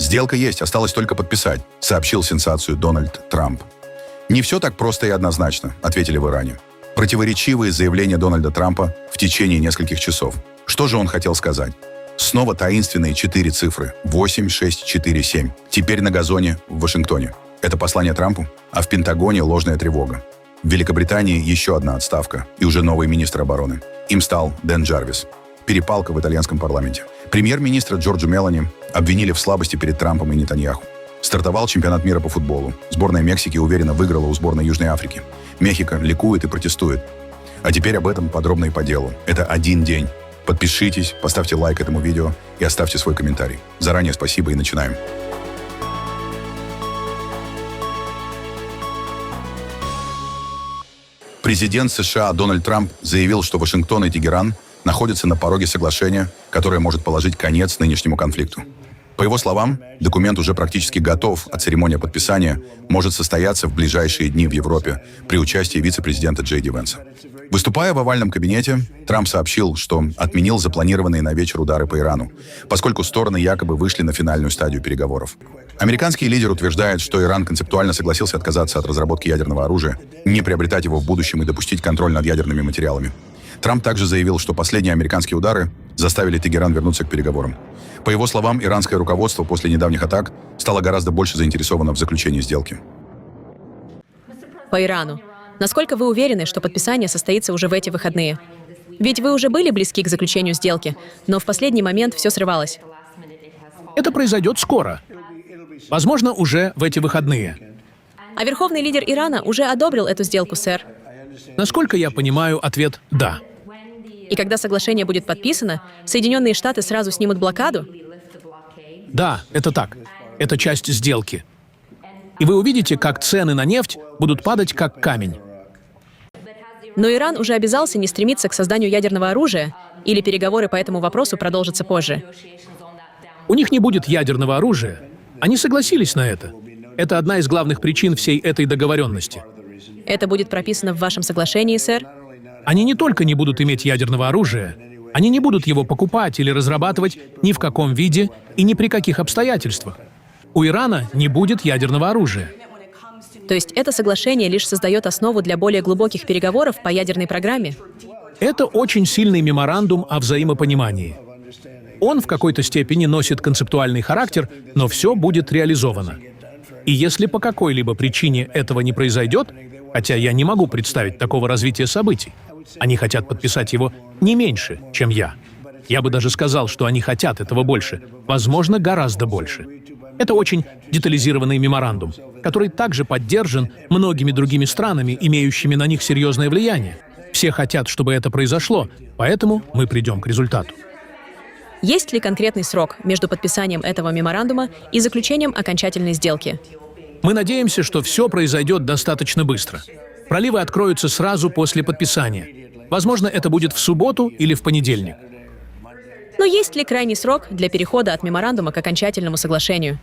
«Сделка есть, осталось только подписать», сообщил сенсацию Дональд Трамп. «Не все так просто и однозначно», ответили в Иране. Противоречивые заявления Дональда Трампа в течение нескольких часов. Что же он хотел сказать? Снова таинственные 4 цифры. 8, 6, 4, 7. Теперь на газоне в Вашингтоне. Это послание Трампу? А в Пентагоне ложная тревога. В Великобритании еще одна отставка и уже новый министр обороны. Им стал Дэн Джарвис. Перепалка в итальянском парламенте. Премьер-министра Джорджа Мелони обвинили в слабости перед Трампом и Нетаньяху. Стартовал чемпионат мира по футболу. Сборная Мексики уверенно выиграла у сборной Южной Африки. Мехико ликует и протестует. А теперь об этом подробно и по делу. Это один день. Подпишитесь, поставьте лайк этому видео и оставьте свой комментарий. Заранее спасибо и начинаем. Президент США Дональд Трамп заявил, что Вашингтон и Тегеран находятся на пороге соглашения, которое может положить конец нынешнему конфликту. По его словам, документ уже практически готов, а церемония подписания может состояться в ближайшие дни в Европе при участии вице-президента Джей Ди Венса. Выступая в овальном кабинете, Трамп сообщил, что отменил запланированные на вечер удары по Ирану, поскольку стороны якобы вышли на финальную стадию переговоров. Американский лидер утверждает, что Иран концептуально согласился отказаться от разработки ядерного оружия, не приобретать его в будущем и допустить контроль над ядерными материалами. Трамп также заявил, что последние американские удары заставили Тегеран вернуться к переговорам. По его словам, иранское руководство после недавних атак стало гораздо больше заинтересовано в заключении сделки. По Ирану. Насколько вы уверены, что подписание состоится уже в эти выходные? Ведь вы уже были близки к заключению сделки, но в последний момент все срывалось. Это произойдет скоро. Возможно, уже в эти выходные. А верховный лидер Ирана уже одобрил эту сделку, сэр. Насколько я понимаю, ответ «да». И когда соглашение будет подписано, Соединенные Штаты сразу снимут блокаду? Да, это так. Это часть сделки. И вы увидите, как цены на нефть будут падать как камень. Но Иран уже обязался не стремиться к созданию ядерного оружия, или переговоры по этому вопросу продолжатся позже? У них не будет ядерного оружия. Они согласились на это. Это одна из главных причин всей этой договоренности. Это будет прописано в вашем соглашении, сэр? Они не только не будут иметь ядерного оружия, они не будут его покупать или разрабатывать ни в каком виде и ни при каких обстоятельствах. У Ирана не будет ядерного оружия. То есть это соглашение лишь создает основу для более глубоких переговоров по ядерной программе? Это очень сильный меморандум о взаимопонимании. Он в какой-то степени носит концептуальный характер, но все будет реализовано. И если по какой-либо причине этого не произойдет, хотя я не могу представить такого развития событий, они хотят подписать его не меньше, чем я. Я бы даже сказал, что они хотят этого больше, возможно, гораздо больше. Это очень детализированный меморандум, который также поддержан многими другими странами, имеющими на них серьезное влияние. Все хотят, чтобы это произошло, поэтому мы придем к результату. Есть ли конкретный срок между подписанием этого меморандума и заключением окончательной сделки? Мы надеемся, что все произойдет достаточно быстро. Проливы откроются сразу после подписания. Возможно, это будет в субботу или в понедельник. Но есть ли крайний срок для перехода от меморандума к окончательному соглашению?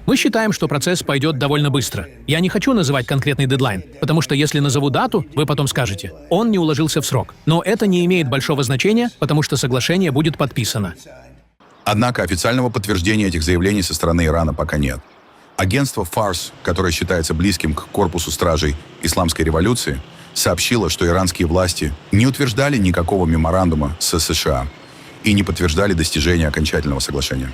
Мы считаем, что процесс пойдет довольно быстро. Я не хочу называть конкретный дедлайн, потому что если назову дату, вы потом скажете, он не уложился в срок. Но это не имеет большого значения, потому что соглашение будет подписано. Однако официального подтверждения этих заявлений со стороны Ирана пока нет. Агентство Фарс, которое считается близким к корпусу стражей исламской революции, сообщило, что иранские власти не утверждали никакого меморандума с США и не подтверждали достижения окончательного соглашения.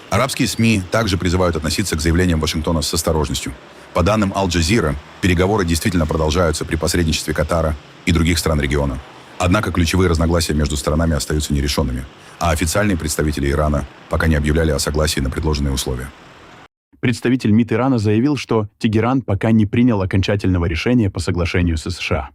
Арабские СМИ также призывают относиться к заявлениям Вашингтона с осторожностью. По данным Аль-Джазира, переговоры действительно продолжаются при посредничестве Катара и других стран региона. Однако ключевые разногласия между сторонами остаются нерешенными, а официальные представители Ирана пока не объявляли о согласии на предложенные условия. Представитель МИД Ирана заявил, что Тегеран пока не принял окончательного решения по соглашению с США.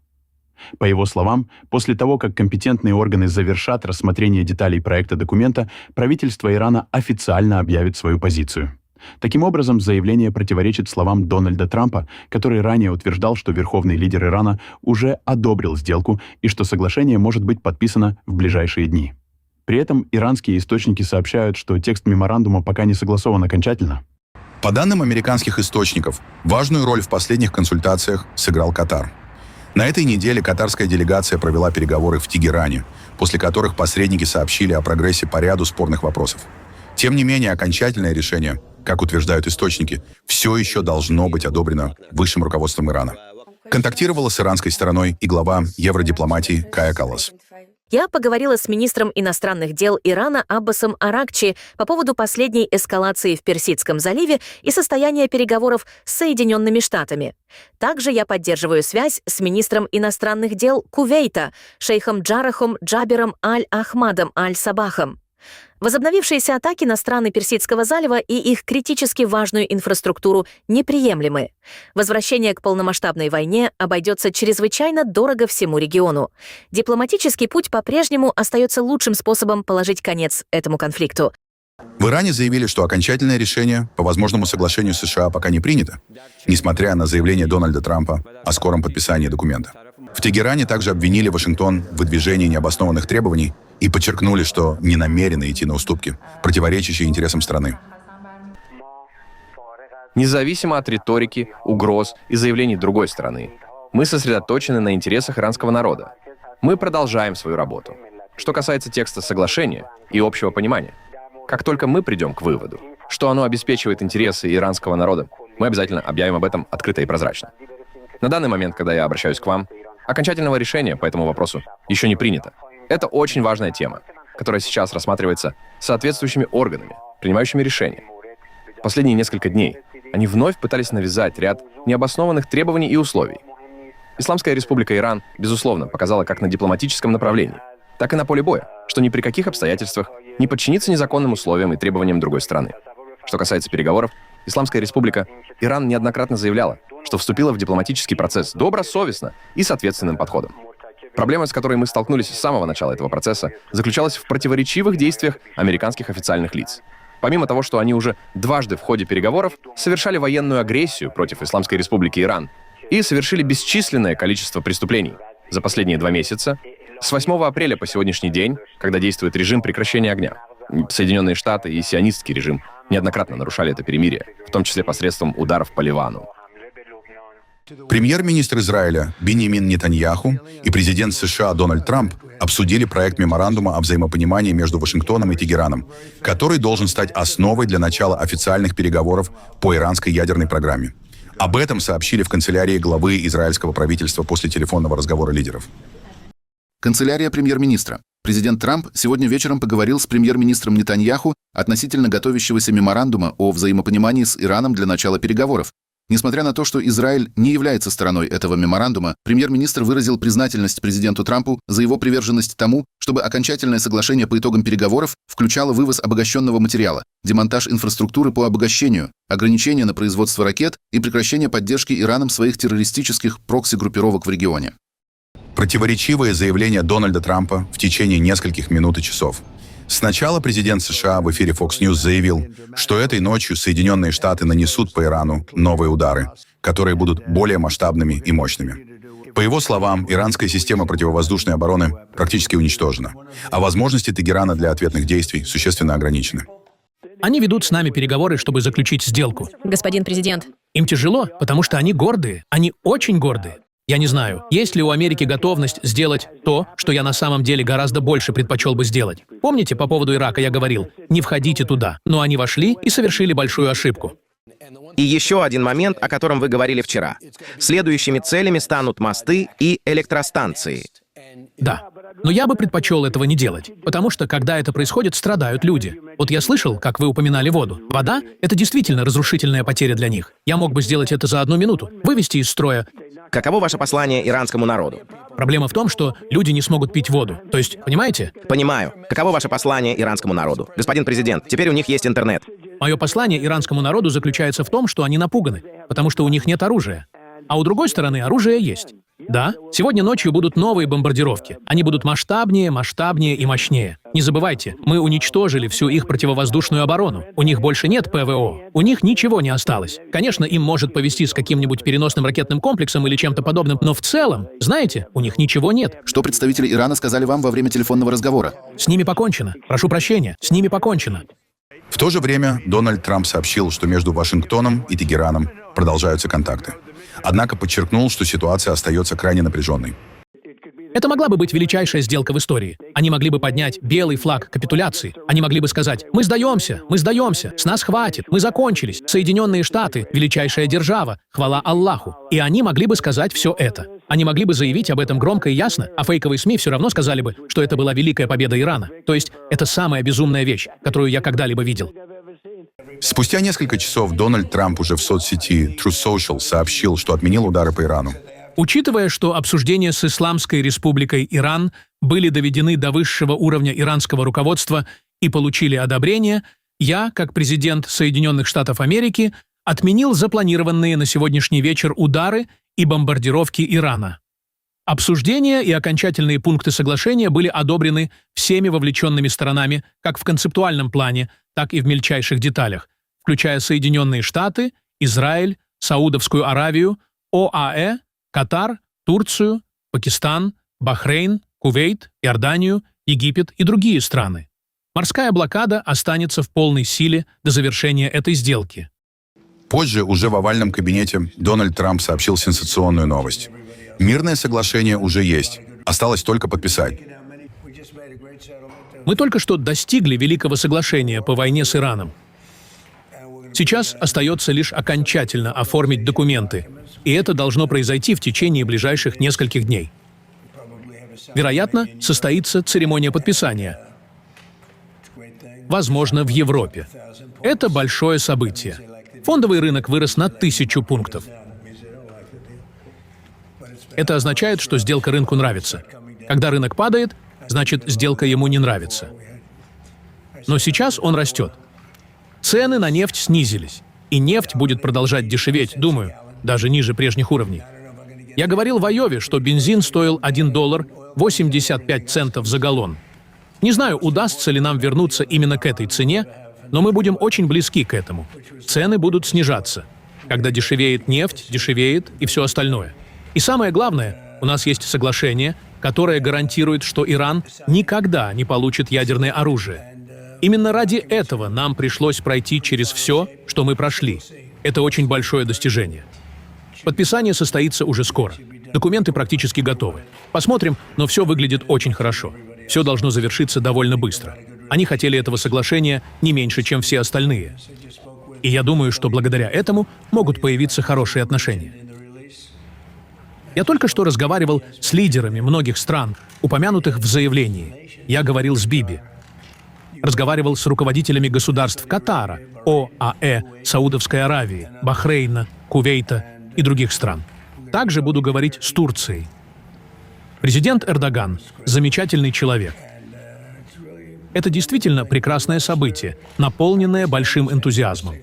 По его словам, после того, как компетентные органы завершат рассмотрение деталей проекта документа, правительство Ирана официально объявит свою позицию. Таким образом, заявление противоречит словам Дональда Трампа, который ранее утверждал, что верховный лидер Ирана уже одобрил сделку и что соглашение может быть подписано в ближайшие дни. При этом иранские источники сообщают, что текст меморандума пока не согласован окончательно. По данным американских источников, важную роль в последних консультациях сыграл Катар. На этой неделе катарская делегация провела переговоры в Тегеране, после которых посредники сообщили о прогрессе по ряду спорных вопросов. Тем не менее, окончательное решение, как утверждают источники, все еще должно быть одобрено высшим руководством Ирана. Контактировала с иранской стороной и глава евродипломатии Кая Каллас. Я поговорила с министром иностранных дел Ирана Аббасом Аракчи по поводу последней эскалации в Персидском заливе и состояния переговоров с Соединенными Штатами. Также я поддерживаю связь с министром иностранных дел Кувейта, шейхом Джарахом Джабером Аль-Ахмадом Аль-Сабахом. Возобновившиеся атаки на страны Персидского залива и их критически важную инфраструктуру неприемлемы. Возвращение к полномасштабной войне обойдется чрезвычайно дорого всему региону. Дипломатический путь по-прежнему остается лучшим способом положить конец этому конфликту. В Иране заявили, что окончательное решение по возможному соглашению с США пока не принято, несмотря на заявление Дональда Трампа о скором подписании документа. В Тегеране также обвинили Вашингтон в выдвижении необоснованных требований и подчеркнули, что не намерены идти на уступки, противоречащие интересам страны. Независимо от риторики, угроз и заявлений другой стороны, мы сосредоточены на интересах иранского народа. Мы продолжаем свою работу. Что касается текста соглашения и общего понимания, как только мы придем к выводу, что оно обеспечивает интересы иранского народа, мы обязательно объявим об этом открыто и прозрачно. На данный момент, когда я обращаюсь к вам, окончательного решения по этому вопросу еще не принято. Это очень важная тема, которая сейчас рассматривается соответствующими органами, принимающими решения. В последние несколько дней они вновь пытались навязать ряд необоснованных требований и условий. Исламская республика Иран, безусловно, показала как на дипломатическом направлении, так и на поле боя, что ни при каких обстоятельствах не подчинится незаконным условиям и требованиям другой страны. Что касается переговоров, Исламская республика Иран неоднократно заявляла, что вступила в дипломатический процесс добросовестно и с ответственным подходом. Проблема, с которой мы столкнулись с самого начала этого процесса, заключалась в противоречивых действиях американских официальных лиц. Помимо того, что они уже дважды в ходе переговоров совершали военную агрессию против Исламской республики Иран и совершили бесчисленное количество преступлений за последние 2 месяца, с 8 апреля по сегодняшний день, когда действует режим прекращения огня, Соединенные Штаты и сионистский режим неоднократно нарушали это перемирие, в том числе посредством ударов по Ливану. Премьер-министр Израиля Биньямин Нетаньяху и президент США Дональд Трамп обсудили проект меморандума о взаимопонимании между Вашингтоном и Тегераном, который должен стать основой для начала официальных переговоров по иранской ядерной программе. Об этом сообщили в канцелярии главы израильского правительства после телефонного разговора лидеров. Канцелярия премьер-министра. Президент Трамп сегодня вечером поговорил с премьер-министром Нетаньяху относительно готовящегося меморандума о взаимопонимании с Ираном для начала переговоров. Несмотря на то, что Израиль не является стороной этого меморандума, премьер-министр выразил признательность президенту Трампу за его приверженность тому, чтобы окончательное соглашение по итогам переговоров включало вывоз обогащенного материала, демонтаж инфраструктуры по обогащению, ограничения на производство ракет и прекращение поддержки Ираном своих террористических прокси-группировок в регионе. Противоречивые заявления Дональда Трампа в течение нескольких минут и часов. Сначала президент США в эфире Fox News заявил, что этой ночью Соединенные Штаты нанесут по Ирану новые удары, которые будут более масштабными и мощными. По его словам, иранская система противовоздушной обороны практически уничтожена, а возможности Тегерана для ответных действий существенно ограничены. Они ведут с нами переговоры, чтобы заключить сделку. Господин президент, Им тяжело, потому что они гордые. Они очень гордые. Я не знаю, есть ли у Америки готовность сделать то, что я на самом деле гораздо больше предпочел бы сделать. Помните, по поводу Ирака я говорил, не входите туда. Но они вошли и совершили большую ошибку. И еще один момент, о котором вы говорили вчера. Следующими целями станут мосты и электростанции. Да. Но я бы предпочел этого не делать, потому что, когда это происходит, страдают люди. Вот я слышал, как вы упоминали воду. Вода — это действительно разрушительная потеря для них. Я мог бы сделать это за 1 минуту, вывести из строя. Каково ваше послание иранскому народу? Проблема в том, что люди не смогут пить воду. То есть, понимаете? Понимаю. Каково ваше послание иранскому народу? Господин президент, теперь у них есть интернет. Мое послание иранскому народу заключается в том, что они напуганы, потому что у них нет оружия. А у другой стороны оружие есть. Да, сегодня ночью будут новые бомбардировки. Они будут масштабнее, масштабнее и мощнее. Не забывайте, мы уничтожили всю их противовоздушную оборону. У них больше нет ПВО. У них ничего не осталось. Конечно, им может повезти с каким-нибудь переносным ракетным комплексом или чем-то подобным, но в целом, знаете, у них ничего нет. Что представители Ирана сказали вам во время телефонного разговора? С ними покончено. Прошу прощения, с ними покончено. В то же время Дональд Трамп сообщил, что между Вашингтоном и Тегераном продолжаются контакты. Однако подчеркнул, что ситуация остается крайне напряженной. Это могла бы быть величайшая сделка в истории. Они могли бы поднять белый флаг капитуляции. Они могли бы сказать: мы сдаемся, с нас хватит, мы закончились, Соединенные Штаты — величайшая держава, хвала Аллаху. И они могли бы сказать все это. Они могли бы заявить об этом громко и ясно, а фейковые СМИ все равно сказали бы, что это была великая победа Ирана. То есть это самая безумная вещь, которую я когда-либо видел. Спустя несколько часов Дональд Трамп уже в соцсети Truth Social сообщил, что отменил удары по Ирану. Учитывая, что обсуждения с Исламской Республикой Иран были доведены до высшего уровня иранского руководства и получили одобрение, я, как президент Соединенных Штатов Америки, отменил запланированные на сегодняшний вечер удары и бомбардировки Ирана. Обсуждения и окончательные пункты соглашения были одобрены всеми вовлеченными сторонами как в концептуальном плане, так и в мельчайших деталях, включая Соединенные Штаты, Израиль, Саудовскую Аравию, ОАЭ, Катар, Турцию, Пакистан, Бахрейн, Кувейт, Иорданию, Египет и другие страны. Морская блокада останется в полной силе до завершения этой сделки. Позже, уже в овальном кабинете, Дональд Трамп сообщил сенсационную новость. Мирное соглашение уже есть. Осталось только подписать. Мы только что достигли великого соглашения по войне с Ираном. Сейчас остается лишь окончательно оформить документы, и это должно произойти в течение ближайших нескольких дней. Вероятно, состоится церемония подписания. Возможно, в Европе. Это большое событие. Фондовый рынок вырос на 1000 пунктов. Это означает, что сделка рынку нравится. Когда рынок падает, значит, сделка ему не нравится. Но сейчас он растет. Цены на нефть снизились, и нефть будет продолжать дешеветь, думаю, даже ниже прежних уровней. Я говорил в Айове, что бензин стоил $1.85 за галлон. Не знаю, удастся ли нам вернуться именно к этой цене, но мы будем очень близки к этому. Цены будут снижаться. Когда дешевеет нефть, дешевеет и все остальное. И самое главное, у нас есть соглашение, которое гарантирует, что Иран никогда не получит ядерное оружие. Именно ради этого нам пришлось пройти через все, что мы прошли. Это очень большое достижение. Подписание состоится уже скоро. Документы практически готовы. Посмотрим, но все выглядит очень хорошо. Все должно завершиться довольно быстро. Они хотели этого соглашения не меньше, чем все остальные. И я думаю, что благодаря этому могут появиться хорошие отношения. Я только что разговаривал с лидерами многих стран, упомянутых в заявлении. Я говорил с Биби. Разговаривал с руководителями государств Катара, ОАЭ, Саудовской Аравии, Бахрейна, Кувейта и других стран. Также буду говорить с Турцией. Президент Эрдоган – замечательный человек. Это действительно прекрасное событие, наполненное большим энтузиазмом.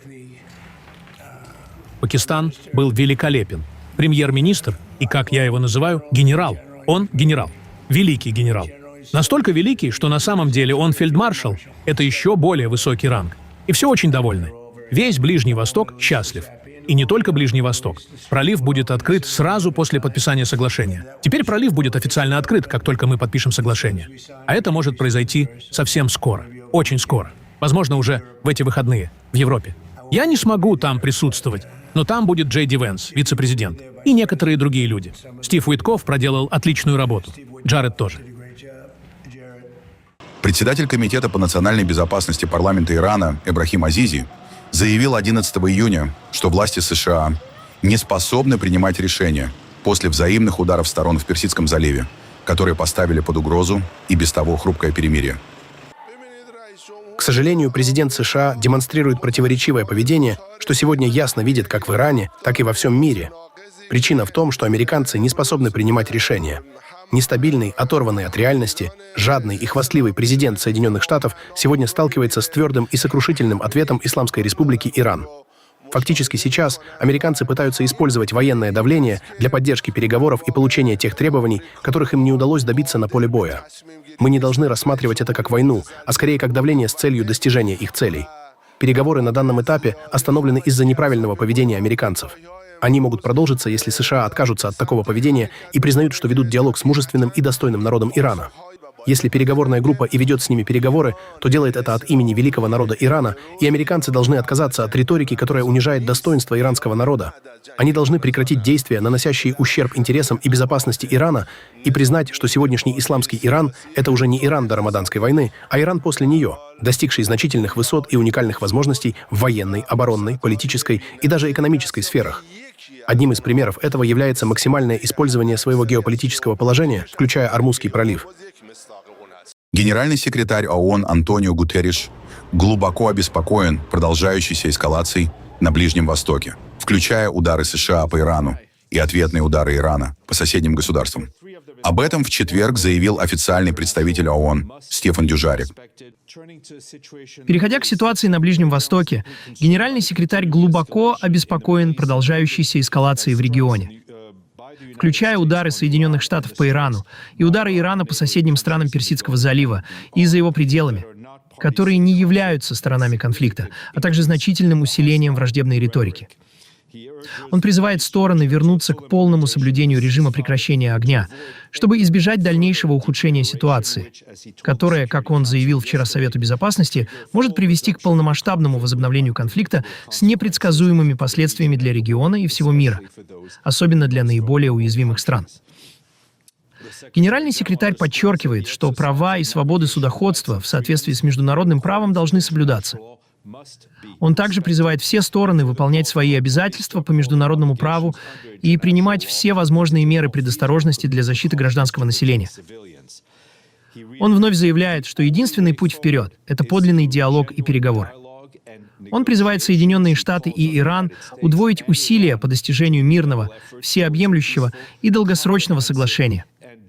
Пакистан был великолепен. Премьер-министр, и, как я его называю, генерал. Он генерал. Великий генерал. Настолько великий, что на самом деле он фельдмаршал. Это еще более высокий ранг. И все очень довольны. Весь Ближний Восток счастлив. И не только Ближний Восток. Пролив будет открыт сразу после подписания соглашения. Теперь пролив будет официально открыт, как только мы подпишем соглашение. А это может произойти совсем скоро. Очень скоро. Возможно, уже в эти выходные, в Европе. Я не смогу там присутствовать, но там будет Джей Ди Венс, вице-президент, и некоторые другие люди. Стив Уиткофф проделал отличную работу. Джаред тоже. Председатель Комитета по национальной безопасности парламента Ирана Эбрахим Азизи заявил 11 июня, что власти США не способны принимать решения после взаимных ударов сторон в Персидском заливе, которые поставили под угрозу и без того хрупкое перемирие. К сожалению, президент США демонстрирует противоречивое поведение, что сегодня ясно видит как в Иране, так и во всем мире. Причина в том, что американцы не способны принимать решения. Нестабильный, оторванный от реальности, жадный и хвастливый президент Соединенных Штатов сегодня сталкивается с твердым и сокрушительным ответом Исламской Республики Иран. Фактически сейчас американцы пытаются использовать военное давление для поддержки переговоров и получения тех требований, которых им не удалось добиться на поле боя. Мы не должны рассматривать это как войну, а скорее как давление с целью достижения их целей. Переговоры на данном этапе остановлены из-за неправильного поведения американцев. Они могут продолжиться, если США откажутся от такого поведения и признают, что ведут диалог с мужественным и достойным народом Ирана. Если переговорная группа и ведет с ними переговоры, то делает это от имени великого народа Ирана, и американцы должны отказаться от риторики, которая унижает достоинство иранского народа. Они должны прекратить действия, наносящие ущерб интересам и безопасности Ирана, и признать, что сегодняшний исламский Иран — это уже не Иран до Рамаданской войны, а Иран после нее, достигший значительных высот и уникальных возможностей в военной, оборонной, политической и даже экономической сферах. Одним из примеров этого является максимальное использование своего геополитического положения, включая Ормузский пролив. Генеральный секретарь ООН Антонио Гутерриш глубоко обеспокоен продолжающейся эскалацией на Ближнем Востоке, включая удары США по Ирану и ответные удары Ирана по соседним государствам. Об этом в четверг заявил официальный представитель ООН Стефан Дюжарик. Переходя к ситуации на Ближнем Востоке, генеральный секретарь глубоко обеспокоен продолжающейся эскалацией в регионе, включая удары Соединенных Штатов по Ирану и удары Ирана по соседним странам Персидского залива и за его пределами, которые не являются сторонами конфликта, а также значительным усилением враждебной риторики. Он призывает стороны вернуться к полному соблюдению режима прекращения огня, чтобы избежать дальнейшего ухудшения ситуации, которая, как он заявил вчера Совету Безопасности, может привести к полномасштабному возобновлению конфликта с непредсказуемыми последствиями для региона и всего мира, особенно для наиболее уязвимых стран. Генеральный секретарь подчеркивает, что права и свободы судоходства в соответствии с международным правом должны соблюдаться. Он также призывает все стороны выполнять свои обязательства по международному праву и принимать все возможные меры предосторожности для защиты гражданского населения. Он вновь заявляет, что единственный путь вперед — это подлинный диалог и переговоры. Он призывает Соединенные Штаты и Иран удвоить усилия по достижению мирного, всеобъемлющего и долгосрочного соглашения,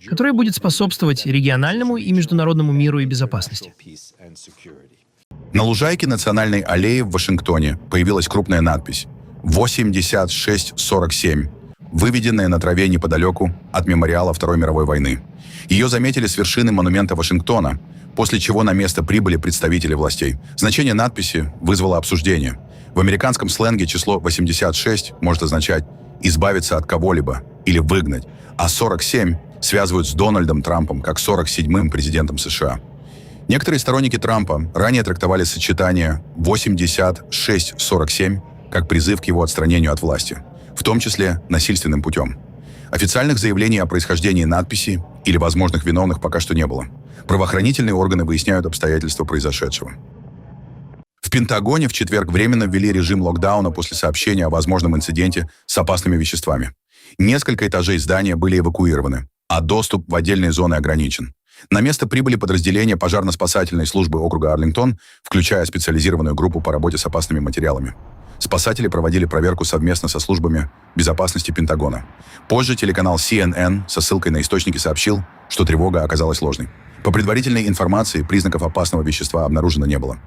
которое будет способствовать региональному и международному миру и безопасности. На лужайке Национальной аллеи в Вашингтоне появилась крупная надпись 8647, выведенная на траве неподалеку от мемориала Второй мировой войны. Ее заметили с вершины монумента Вашингтона, после чего на место прибыли представители властей. Значение надписи вызвало обсуждение. В американском сленге число 86 может означать «избавиться от кого-либо» или «выгнать», а 47 связывают с Дональдом Трампом как 47-м президентом США. Некоторые сторонники Трампа ранее трактовали сочетание 86-47 как призыв к его отстранению от власти, в том числе насильственным путем. Официальных заявлений о происхождении надписи или возможных виновных пока что не было. Правоохранительные органы выясняют обстоятельства произошедшего. В Пентагоне в четверг временно ввели режим локдауна после сообщения о возможном инциденте с опасными веществами. Несколько этажей здания были эвакуированы, а доступ в отдельные зоны ограничен. На место прибыли подразделения пожарно-спасательной службы округа Арлингтон, включая специализированную группу по работе с опасными материалами. Спасатели проводили проверку совместно со службами безопасности Пентагона. Позже телеканал CNN со ссылкой на источники сообщил, что тревога оказалась ложной. По предварительной информации, признаков опасного вещества обнаружено не было.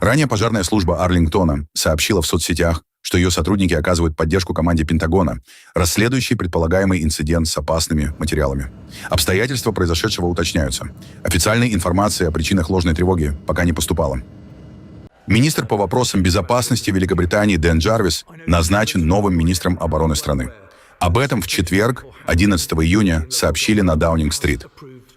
Ранее пожарная служба Арлингтона сообщила в соцсетях, что ее сотрудники оказывают поддержку команде Пентагона, расследующей предполагаемый инцидент с опасными материалами. Обстоятельства произошедшего уточняются. Официальной информации о причинах ложной тревоги пока не поступало. Министр по вопросам безопасности Великобритании Дэн Джарвис назначен новым министром обороны страны. Об этом в четверг, 11 июня, сообщили на Даунинг-стрит.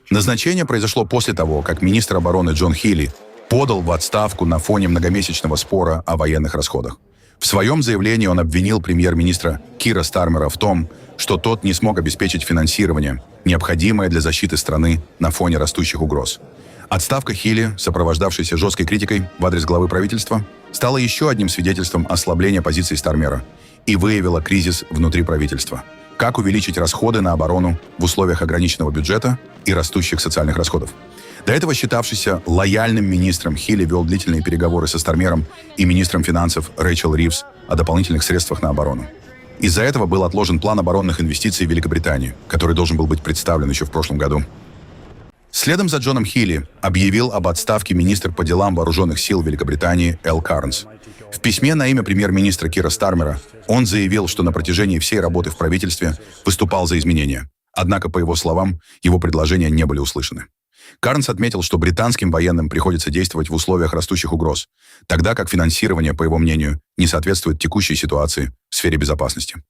Назначение произошло после того, как министр обороны Джон Хилли подал в отставку на фоне многомесячного спора о военных расходах. В своем заявлении он обвинил премьер-министра Кира Стармера в том, что тот не смог обеспечить финансирование, необходимое для защиты страны на фоне растущих угроз. Отставка Хилли, сопровождавшаяся жесткой критикой в адрес главы правительства, стала еще одним свидетельством ослабления позиции Стармера и выявила кризис внутри правительства. Как увеличить расходы на оборону в условиях ограниченного бюджета и растущих социальных расходов? До этого считавшийся лояльным министром Хилли вел длительные переговоры со Стармером и министром финансов Рэйчел Ривз о дополнительных средствах на оборону. Из-за этого был отложен план оборонных инвестиций в Великобритании, который должен был быть представлен еще в прошлом году. Следом за Джоном Хилли объявил об отставке министр по делам вооруженных сил Великобритании Эл Карнс. В письме на имя премьер-министра Кира Стармера он заявил, что на протяжении всей работы в правительстве выступал за изменения. Однако, по его словам, его предложения не были услышаны. Карнс отметил, что британским военным приходится действовать в условиях растущих угроз, тогда как финансирование, по его мнению, не соответствует текущей ситуации в сфере безопасности.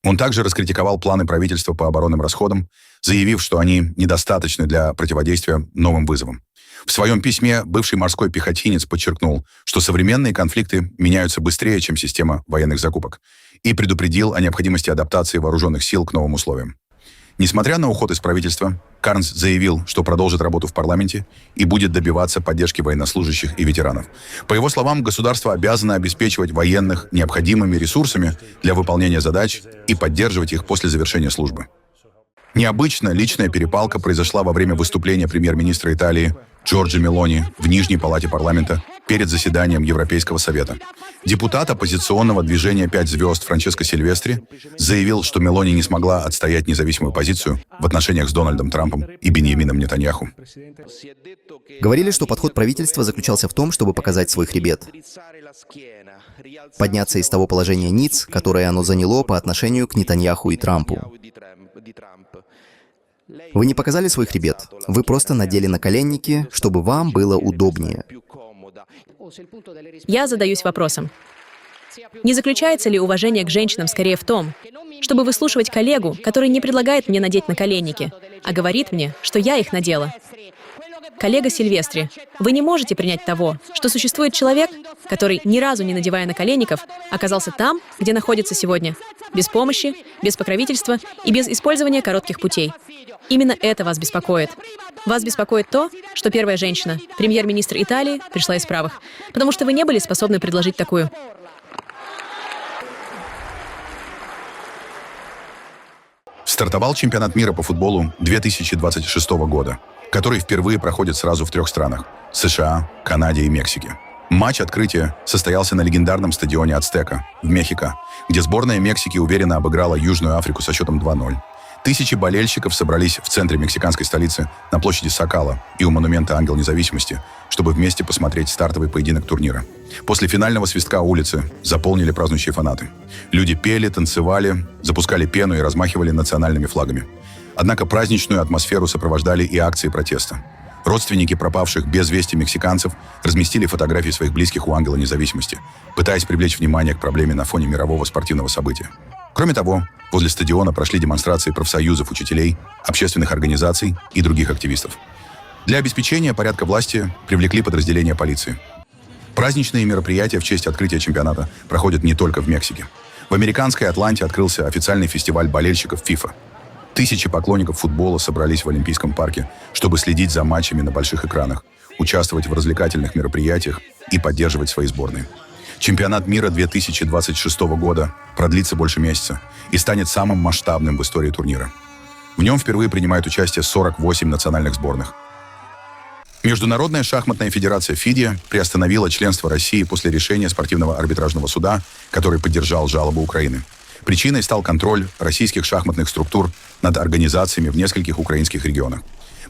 Он также раскритиковал планы правительства по оборонным расходам, заявив, что они недостаточны для противодействия новым вызовам. В своем письме бывший морской пехотинец подчеркнул, что современные конфликты меняются быстрее, чем система военных закупок, и предупредил о необходимости адаптации вооруженных сил к новым условиям. Несмотря на уход из правительства, Карнс заявил, что продолжит работу в парламенте и будет добиваться поддержки военнослужащих и ветеранов. По его словам, государство обязано обеспечивать военных необходимыми ресурсами для выполнения задач и поддерживать их после завершения службы. Необычно личная перепалка произошла во время выступления премьер-министра Италии Джорджа Мелони в Нижней палате парламента перед заседанием Европейского совета. Депутат оппозиционного движения «Пять звезд» Франческо Сильвестри заявил, что Мелони не смогла отстоять независимую позицию в отношениях с Дональдом Трампом и Беньямином Нетаньяху. Говорили, что подход правительства заключался в том, чтобы показать свой хребет. Подняться из того положения ниц, которое оно заняло по отношению к Нетаньяху и Трампу. Вы не показали свой хребет. Вы просто надели наколенники, чтобы вам было удобнее. Я задаюсь вопросом. Не заключается ли уважение к женщинам скорее в том, чтобы выслушивать коллегу, который не предлагает мне надеть наколенники, а говорит мне, что я их надела? Коллега Сильвестри, вы не можете принять того, что существует человек, который, ни разу не надевая наколенников, оказался там, где находится сегодня, без помощи, без покровительства и без использования коротких путей. Именно это вас беспокоит. Вас беспокоит то, что первая женщина, премьер-министр Италии, пришла из правых, потому что вы не были способны предложить такую. Стартовал чемпионат мира по футболу 2026 года, который впервые проходит сразу в 3 странах – США, Канаде и Мексике. Матч открытия состоялся на легендарном стадионе Ацтека в Мехико, где сборная Мексики уверенно обыграла Южную Африку со счетом 2-0. Тысячи болельщиков собрались в центре мексиканской столицы на площади Сокала и у монумента Ангел Независимости, чтобы вместе посмотреть стартовый поединок турнира. После финального свистка улицы заполнили празднующие фанаты. Люди пели, танцевали, запускали пену и размахивали национальными флагами. Однако праздничную атмосферу сопровождали и акции протеста. Родственники пропавших без вести мексиканцев разместили фотографии своих близких у Ангела Независимости, пытаясь привлечь внимание к проблеме на фоне мирового спортивного события. Кроме того, возле стадиона прошли демонстрации профсоюзов учителей, общественных организаций и других активистов. Для обеспечения порядка власти привлекли подразделения полиции. Праздничные мероприятия в честь открытия чемпионата проходят не только в Мексике. В американской Атланте открылся официальный фестиваль болельщиков FIFA. Тысячи поклонников футбола собрались в Олимпийском парке, чтобы следить за матчами на больших экранах, участвовать в развлекательных мероприятиях и поддерживать свои сборные. Чемпионат мира 2026 года продлится больше месяца и станет самым масштабным в истории турнира. В нем впервые принимают участие 48 национальных сборных. Международная шахматная федерация ФИДЕ приостановила членство России после решения спортивного арбитражного суда, который поддержал жалобу Украины. Причиной стал контроль российских шахматных структур над организациями в нескольких украинских регионах.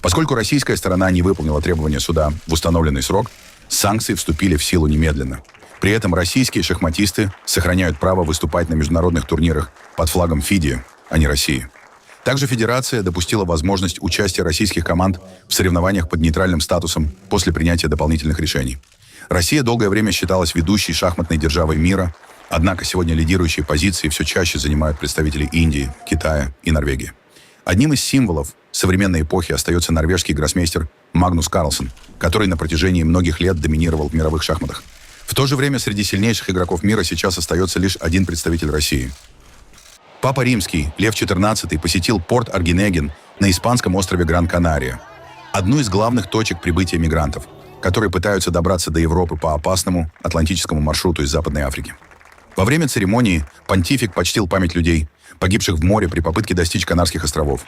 Поскольку российская сторона не выполнила требования суда в установленный срок, санкции вступили в силу немедленно. При этом российские шахматисты сохраняют право выступать на международных турнирах под флагом ФИДЕ, а не России. Также федерация допустила возможность участия российских команд в соревнованиях под нейтральным статусом после принятия дополнительных решений. Россия долгое время считалась ведущей шахматной державой мира, однако сегодня лидирующие позиции все чаще занимают представители Индии, Китая и Норвегии. Одним из символов современной эпохи остается норвежский гроссмейстер Магнус Карлсон, который на протяжении многих лет доминировал в мировых шахматах. В то же время среди сильнейших игроков мира сейчас остается лишь один представитель России. Папа Римский, Лев XIV, посетил порт Аргинеген на испанском острове Гран-Канария, одну из главных точек прибытия мигрантов, которые пытаются добраться до Европы по опасному атлантическому маршруту из Западной Африки. Во время церемонии понтифик почтил память людей, погибших в море при попытке достичь Канарских островов.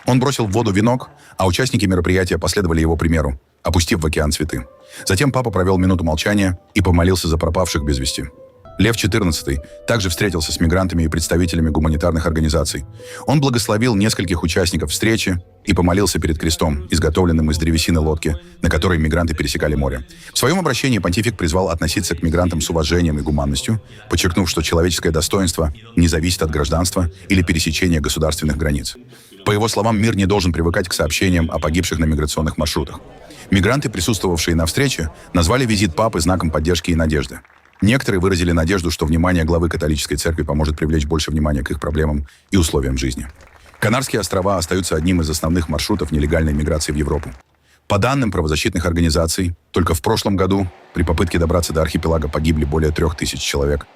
Он бросил в воду венок, а участники мероприятия последовали его примеру, опустив в океан цветы. Затем папа провел минуту молчания и помолился за пропавших без вести. Лев XIV также встретился с мигрантами и представителями гуманитарных организаций. Он благословил нескольких участников встречи и помолился перед крестом, изготовленным из древесины лодки, на которой мигранты пересекали море. В своем обращении понтифик призвал относиться к мигрантам с уважением и гуманностью, подчеркнув, что человеческое достоинство не зависит от гражданства или пересечения государственных границ. По его словам, мир не должен привыкать к сообщениям о погибших на миграционных маршрутах. Мигранты, присутствовавшие на встрече, назвали визит папы знаком поддержки и надежды. Некоторые выразили надежду, что внимание главы католической церкви поможет привлечь больше внимания к их проблемам и условиям жизни. Канарские острова остаются одним из основных маршрутов нелегальной миграции в Европу. По данным правозащитных организаций, только в прошлом году при попытке добраться до архипелага погибли более 3000 человек.